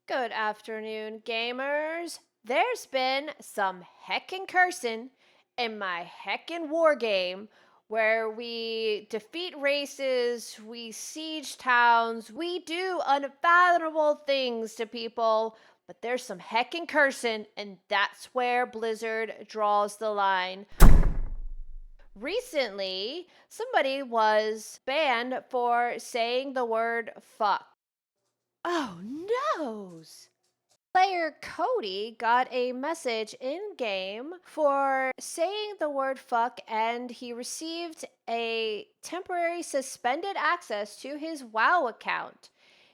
Good afternoon, gamers. There's been some heckin' cursing in my heckin' war game where we defeat races, we siege towns, we do unfathomable things to people, but there's some heckin' cursing, and that's where Blizzard draws the line. Recently, somebody was banned for saying the word fuck. Oh, noes! Player Cody got a message in game for saying the word fuck, and he received a temporary suspended access to his WoW account.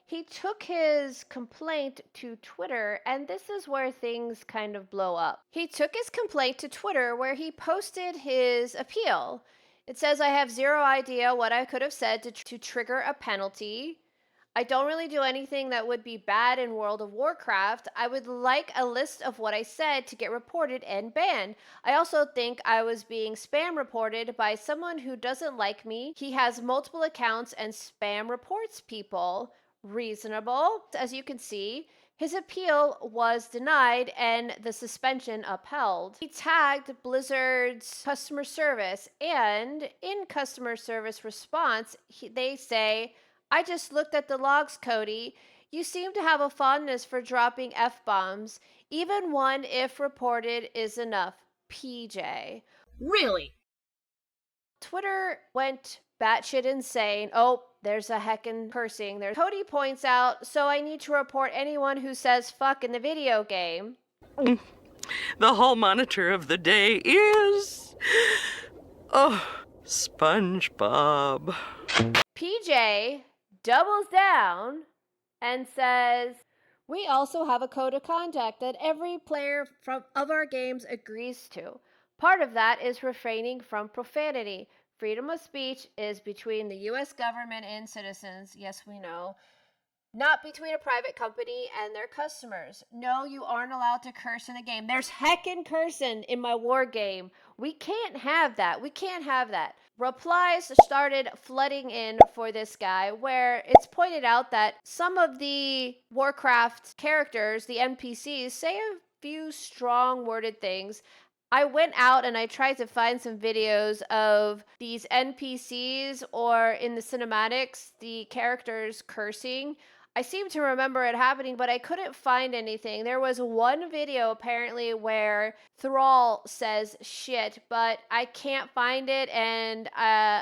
He took his complaint to Twitter, and this is where things kind of blow up. He took his complaint to Twitter where he posted his appeal. It says, I have zero idea what I could have said to trigger a penalty. I don't really do anything that would be bad in World of Warcraft. I would like a list of what I said to get reported and banned. I also think I was being spam reported by someone who doesn't like me. He has multiple accounts and spam reports people. Reasonable. As you can see, his appeal was denied and the suspension upheld. He tagged Blizzard's customer service, and in customer service response, they say, I just looked at the logs, Cody. You seem to have a fondness for dropping F-bombs. Even one, if reported, is enough. PJ. Really? Twitter went batshit insane. Oh, there's a heckin' cursing there. Cody points out, so I need to report anyone who says fuck in the video game. The hall monitor of the day is... Oh, SpongeBob. PJ doubles down and says, we also have a code of conduct that every player of our games agrees to. Part of that is refraining from profanity. Freedom of speech is between the U.S. government and citizens. Yes, we know. Not between a private company and their customers. No, you aren't allowed to curse in a game. There's heckin' cursing in my war game. We can't have that. We can't have that. Replies started flooding in for this guy, where it's pointed out that some of the Warcraft characters, the NPCs, say a few strong worded things. I went out and I tried to find some videos of these NPCs or in the cinematics, the characters cursing. I seem to remember it happening, but I couldn't find anything. There was one video apparently where Thrall says shit, but I can't find it. And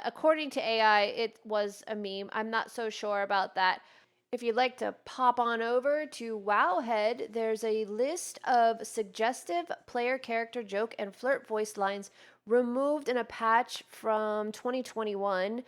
according to AI, it was a meme. I'm not so sure about that. If you'd like to pop on over to Wowhead, there's a list of suggestive player character joke and flirt voice lines removed in a patch from 2021.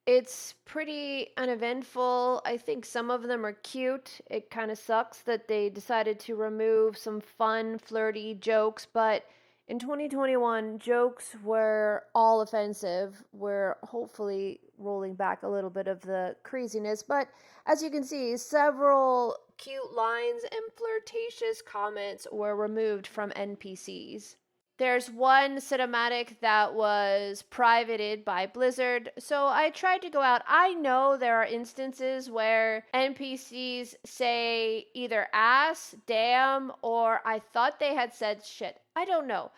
It's pretty uneventful. I think some of them are cute. It kind of sucks that they decided to remove some fun, flirty jokes, but in 2021, jokes were all offensive. We're hopefully rolling back a little bit of the craziness, but as you can see, several cute lines and flirtatious comments were removed from NPCs. There's one cinematic that was privated by Blizzard, so I tried to go out. I know there are instances where NPCs say either ass, damn, or I thought they had said shit. I don't know.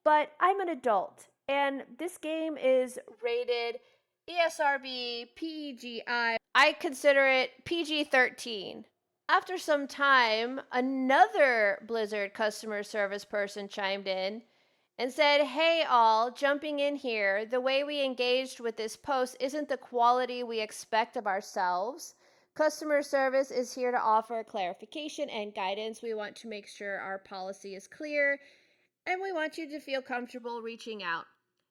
But I'm an adult, and this game is rated ESRB, PEGI. I consider it PG-13. After some time, another Blizzard customer service person chimed in and said, hey all, jumping in here, the way we engaged with this post isn't the quality we expect of ourselves. Customer service is here to offer clarification and guidance. We want to make sure our policy is clear, and we want you to feel comfortable reaching out.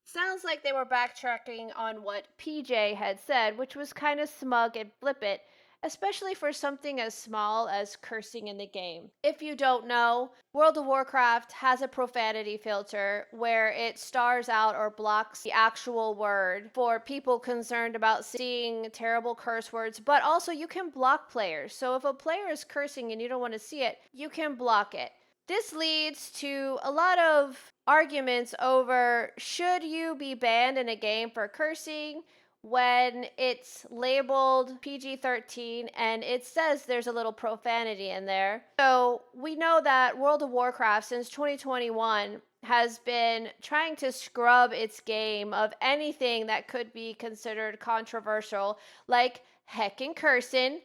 Sounds like they were backtracking on what PJ had said, which was kind of smug and flippant, especially for something as small as cursing in the game. If you don't know, World of Warcraft has a profanity filter where it stars out or blocks the actual word for people concerned about seeing terrible curse words, but also you can block players. So if a player is cursing and you don't want to see it, you can block it. This leads to a lot of arguments over should you be banned in a game for cursing, when it's labeled PG-13 and it says there's a little profanity in there. So we know that World of Warcraft since 2021 has been trying to scrub its game of anything that could be considered controversial, like heckin' cursing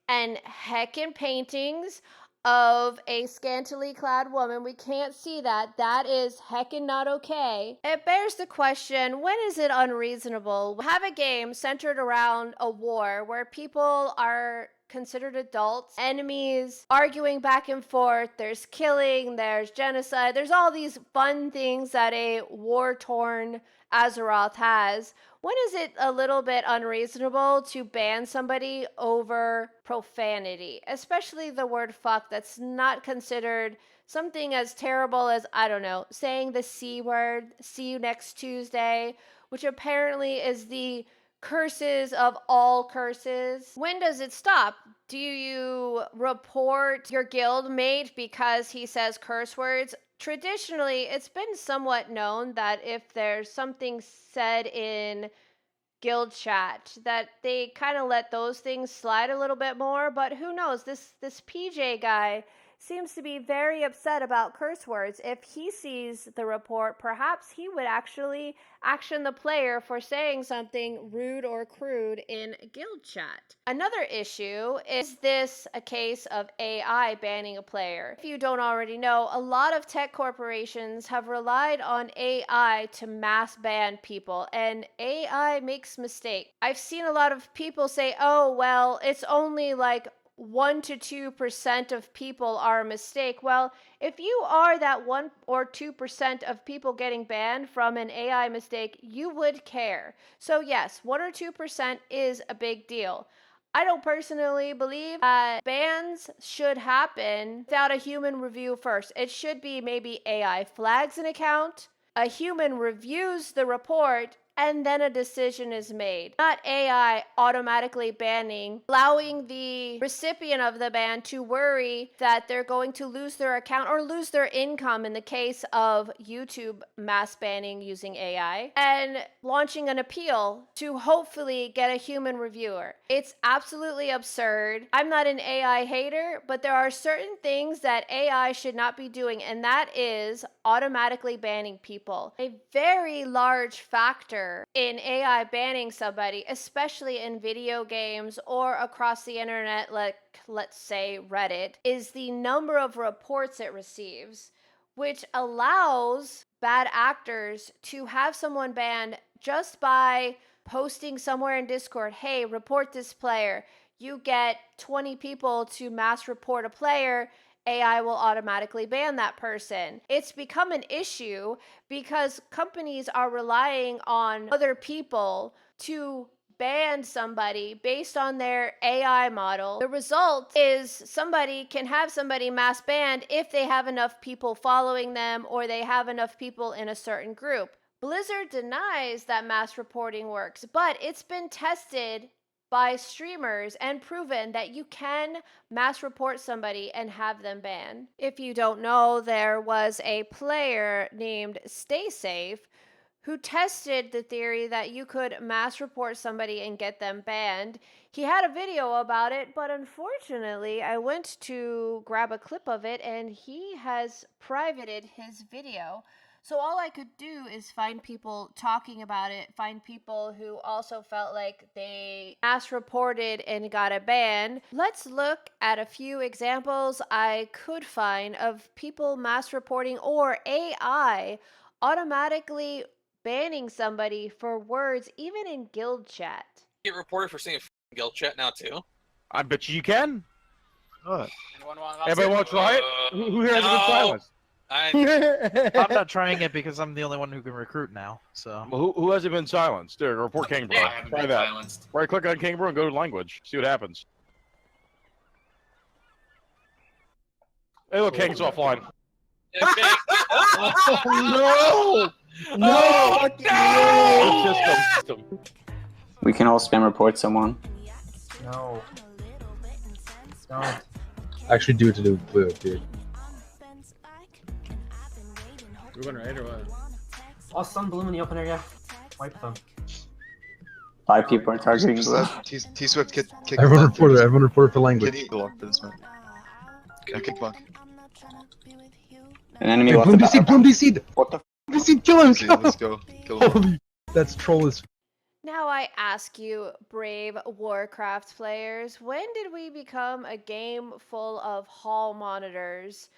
and heckin' paintings of a scantily clad woman. We can't see that. That is heckin' not okay. It bears the question, when is it unreasonable? Have a game centered around a war where people are considered adults, enemies, arguing back and forth, there's killing, there's genocide, there's all these fun things that a war-torn Azeroth has. When is it a little bit unreasonable to ban somebody over profanity, especially the word fuck? That's not considered something as terrible as, I don't know, saying the C word, see you next Tuesday, which apparently is the curses of all curses. When does it stop? Do you report your guildmate because he says curse words? Traditionally, it's been somewhat known that if there's something said in guild chat that they kind of let those things slide a little bit more, but who knows? This PJ guy seems to be very upset about curse words. If he sees the report, perhaps he would actually action the player for saying something rude or crude in guild chat. Another issue is this a case of AI banning a player. If you don't already know, a lot of tech corporations have relied on AI to mass ban people, and AI makes mistakes. I've seen a lot of people say, oh, well, it's only like 1 to 2% of people are a mistake. Well, if you are that 1 or 2% of people getting banned from an AI mistake, you would care. So yes, 1 or 2% is a big deal. I don't personally believe that bans should happen without a human review first. It should be maybe AI flags an account, a human reviews the report, and then a decision is made. Not AI automatically banning, allowing the recipient of the ban to worry that they're going to lose their account or lose their income in the case of YouTube mass banning using AI, and launching an appeal to hopefully get a human reviewer. It's absolutely absurd. I'm not an AI hater, but there are certain things that AI should not be doing, and that is automatically banning people. A very large factor in AI banning somebody, especially in video games or across the internet, like let's say Reddit, is the number of reports it receives, which allows bad actors to have someone banned just by posting somewhere in Discord, hey, report this player. You get 20 people to mass report a player, AI will automatically ban that person. It's become an issue because companies are relying on other people to ban somebody based on their AI model. The result is somebody can have somebody mass banned if they have enough people following them or they have enough people in a certain group. Blizzard denies that mass reporting works, but it's been tested by streamers and proven that you can mass report somebody and have them banned. If you don't know, there was a player named Staysafe who tested the theory that you could mass report somebody and get them banned. He had a video about it, but unfortunately, I went to grab a clip of it and he has privated his video. So all I could do is find people talking about it, find people who also felt like they mass reported and got a ban. Let's look at a few examples I could find of people mass reporting or AI automatically banning somebody for words, even in guild chat. Get reported for seeing a guild chat now too. I bet you can. What? Everybody want to try it? Who here hasn't been silenced? I'm not trying it because I'm the only one who can recruit now. So Well, who hasn't been silenced? There, report King Bro. I haven't Try been that. silenced. Right click on King Bro and go to language. See what happens. Hey, look, King's offline. Okay. No! No! No! System. We can all spam report someone. No. Don't. Actually do it to do blue, dude. We're going right or what? Oh, sun bloom in the open area. Wipe them. 5 people are targeting Blue. T-Swift, kick Everyone Clad, please. reported for language. Kid Eagle for this man. Okay, kick Buck. An enemy Hey, lost Bloom the DC'd, Bloom DC'd! What the Bloom DC'd, kill him! Let's go. Kill him. Holy, that's troll as Now I ask you, brave Warcraft players, when did we become a game full of hall monitors?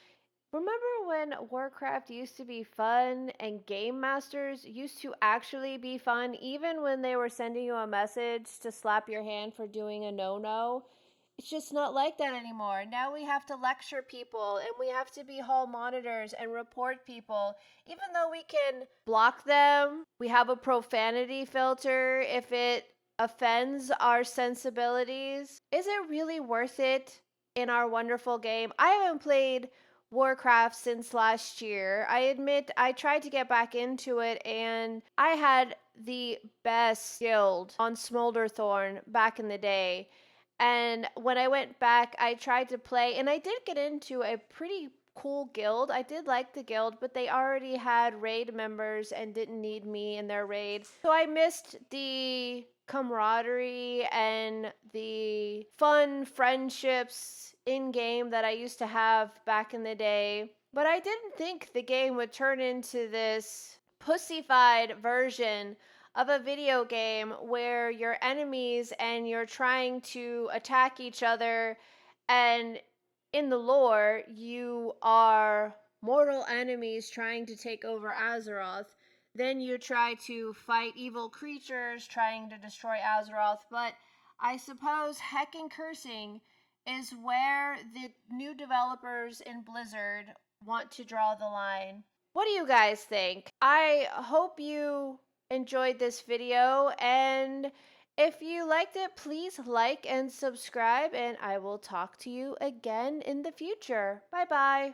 Remember when Warcraft used to be fun and game masters used to actually be fun even when they were sending you a message to slap your hand for doing a no-no? It's just not like that anymore. Now we have to lecture people and we have to be hall monitors and report people. Even though we can block them, we have a profanity filter if it offends our sensibilities. Is it really worth it in our wonderful game? I haven't played Warcraft since last year. I admit I tried to get back into it and I had the best guild on Smolderthorn back in the day. And when I went back, I tried to play, and I did get into a pretty cool guild. I did like the guild, but they already had raid members and didn't need me in their raid. So I missed the camaraderie and the fun friendships in game that I used to have back in the day. But I didn't think the game would turn into this pussified version of a video game where you're enemies and you're trying to attack each other, and in the lore you are mortal enemies trying to take over Azeroth. Then you try to fight evil creatures trying to destroy Azeroth. But I suppose heckin' cursing is where the new developers in Blizzard want to draw the line. What do you guys think? I hope you enjoyed this video, and if you liked it, please like and subscribe, and I will talk to you again in the future. Bye bye.